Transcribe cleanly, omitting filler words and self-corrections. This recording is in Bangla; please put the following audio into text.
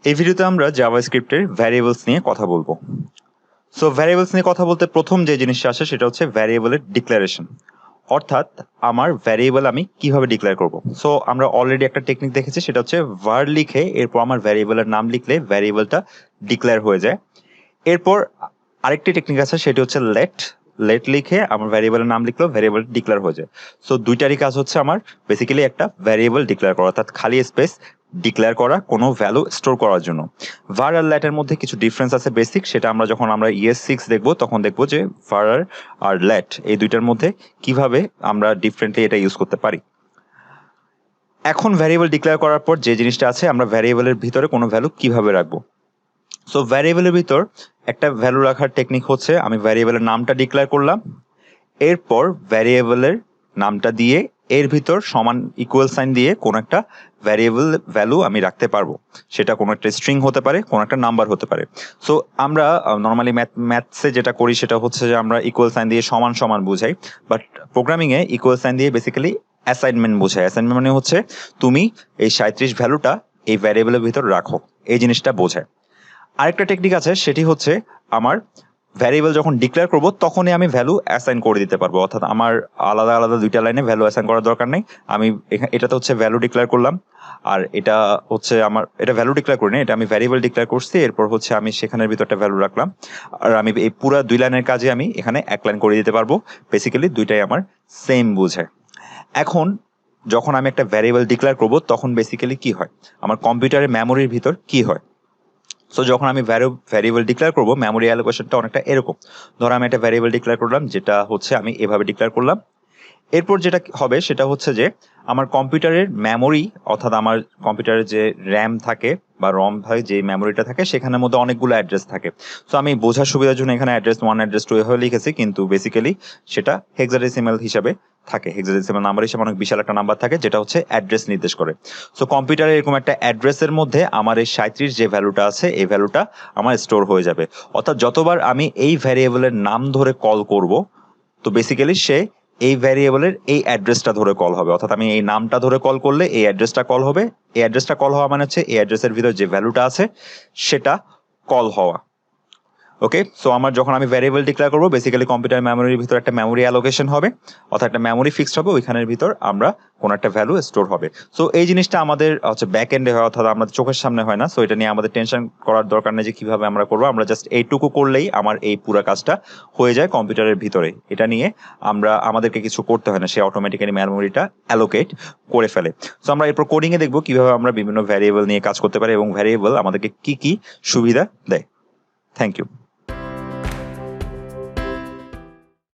এই ভিডিওতে আমরা জাভাস্ক্রিপ্টের ভ্যারিয়েবলস নিয়ে কথা বলবো। সো ভ্যারিয়েবলস নিয়ে কথা বলতে প্রথম যে জিনিসটা আসে সেটা হচ্ছে ভ্যারিয়েবলের ডিক্লারেশন, অর্থাৎ আমার ভ্যারিয়েবল আমি কিভাবে ডিক্লেয়ার করব। সো আমরা অলরেডি একটা টেকনিক দেখেছি, সেটা হচ্ছে var লিখে এরপর আমার ভ্যারিয়েবলের নাম লিখলে ভ্যারিয়েবলটা ডিক্লেয়ার হয়ে যায়। এরপর আরেকটি টেকনিক আছে, সেটি হচ্ছে লেট লিখে আমার ভ্যারিয়েবলের নাম লিখলেও ভ্যারিয়েবল ডিক্লেয়ার হয়ে যায়। সো দুইটারই কাজ হচ্ছে আমার বেসিক্যালি একটা ভ্যারিয়েবল ডিক্লেয়ার করা, অর্থাৎ খালি স্পেস ডিক্লেয়ার করা কোনো ভ্যালু স্টোর করার জন্য। var আর লেটের মধ্যে কিছু ডিফারেন্স আছে বেসিক, সেটা আমরা যখন আমরা ES6 দেখবো তখন দেখবো যে var আর লেট এই দুইটার মধ্যে কিভাবে আমরা ডিফারেন্টলি এটা ইউজ করতে পারি। এখন ভ্যারিয়েবল ডিক্লেয়ার করার পর যে জিনিসটা আছে, আমরা ভ্যারিয়েবলের ভিতরে কোনো ভ্যালু কিভাবে রাখবো। সো ভ্যারিয়েবলের ভিতর একটা ভ্যালু রাখার টেকনিক হচ্ছে, আমি ভ্যারিয়েবলের নামটা ডিক্লেয়ার করলাম, এরপর ভ্যারিয়েবলের নামটা দিয়ে এর ভিতর সমান ইকুয়াল সাইন দিয়ে কোন একটা ভ্যারিয়েবল ভ্যালু আমি রাখতে পারবো। সেটা কোনো একটা স্ট্রিং হতে পারে, কোনো একটা নাম্বার হতে পারে। সো আমরা নর্মালি ম্যাথসে যেটা করি সেটা হচ্ছে যে আমরা ইকুয়াল সাইন দিয়ে সমান সমান বুঝাই, বাট প্রোগ্রামিংয়ে ইকুয়াল সাইন দিয়ে বেসিক্যালি অ্যাসাইনমেন্ট বোঝায়। অ্যাসাইনমেন্ট মানে হচ্ছে তুমি এই 37 ভ্যালুটা এই ভ্যারিয়েবলের ভিতর রাখো, এই জিনিসটা বোঝায়। আরেকটা টেকনিক আছে, সেটি হচ্ছে আমার ভ্যারিয়েবল যখন ডিক্লেয়ার করব তখনই আমি ভ্যালু অ্যাসাইন করে দিতে পারবো, অর্থাৎ আমার আলাদা আলাদা দুইটা লাইনে ভ্যালু অ্যাসাইন করার দরকার নেই। আমি এটাতে হচ্ছে ভ্যালু ডিক্লেয়ার করলাম, আর এটা হচ্ছে আমার এটা ভ্যালু ডিক্লেয়ার করিনি, এটা আমি ভ্যারিয়েবল ডিক্লেয়ার করছি। এরপর হচ্ছে আমি সেখানের ভিতর একটা ভ্যালু রাখলাম, আর আমি এই পুরো দুই লাইনের কাজে আমি এখানে এক লাইন করে দিতে পারবো। বেসিক্যালি দুইটাই আমার সেম বোঝায়। এখন যখন আমি একটা ভ্যারিয়েবল ডিক্লেয়ার করব তখন বেসিক্যালি কি হয়, আমার কম্পিউটারের মেমোরির ভিতর কি হয়। সো যখন আমি ভ্যারিয়েবল ডিক্লেয়ার করবো, মেমোরি অ্যালোকেশনটা অনেকটা এরকম। ধরো আমি একটা ভ্যারিয়েবল ডিক্লেয়ার করলাম, যেটা হচ্ছে আমি এভাবে ডিক্লেয়ার করলাম। এরপর যেটা হবে সেটা হচ্ছে যে আমার কম্পিউটারের মেমোরি, অর্থাৎ আমার কম্পিউটারের যে র্যাম থাকে বা রম থাকে, যে মেমোরিটা থাকে সেখানের মধ্যে অনেকগুলো অ্যাড্রেস থাকে। সো আমি বোঝার সুবিধার জন্য এখানে অ্যাড্রেস 1 অ্যাড্রেস 2 এভাবে লিখেছি, কিন্তু বেসিক্যালি সেটা হেক্সাডেসিমাল হিসাবে থাকে। হেক্সাডেসিমাল নাম্বার হিসেবে অনেক বিশাল একটা নাম্বার থাকে, যেটা হচ্ছে অ্যাড্রেস নির্দেশ করে। সো কম্পিউটারে এরকম একটা অ্যাড্রেসের মধ্যে আমার এই 37 যে ভ্যালুটা আছে এই ভ্যালুটা আমার স্টোর হয়ে যাবে। অর্থাৎ যতবার আমি এই ভ্যারিয়েবলের নাম ধরে কল করব, তো বেসিক্যালি সে এই ভ্যারিয়েবলের এই অ্যাড্রেসটা ধরে কল হবে। অর্থাৎ আমি এই নামটা ধরে কল করলে এই অ্যাড্রেসটা কল হবে। এই অ্যাড্রেসটা কল হওয়া মানে হচ্ছে এই অ্যাড্রেসের ভিতর যে ভ্যালুটা আছে সেটা কল হওয়া। ওকে, সো আমার যখন আমি ভ্যারিয়েবল ডিক্লেয়ার করবো, বেসিক্যালি কম্পিউটার মেমোরির ভিতর একটা মেমোরি অ্যালোকেশন হবে, অর্থাৎ একটা মেমোরি ফিক্সড হবে, ওইখানের ভিতর আমরা কোনো একটা ভ্যালু স্টোর হবে। সো এই জিনিসটা আমাদের হচ্ছে ব্যাক এন্ডে হয়, অর্থাৎ আমাদের চোখের সামনে হয় না। সো এটা নিয়ে আমাদের টেনশন করার দরকার নেই যে কিভাবে আমরা করবো। আমরা জাস্ট এইটুকু করলেই আমার এই পুরো কাজটা হয়ে যায় কম্পিউটারের ভিতরে। এটা নিয়ে আমাদেরকে কিছু করতে হয় না, সে অটোমেটিক্যালি মেমোরিটা অ্যালোকেট করে ফেলে। সো আমরা এরপর কোডিং এ দেখবো কিভাবে আমরা বিভিন্ন ভ্যারিয়েবল নিয়ে কাজ করতে পারি এবং ভ্যারিয়েবল আমাদেরকে কি কি সুবিধা দেয়। Thank you.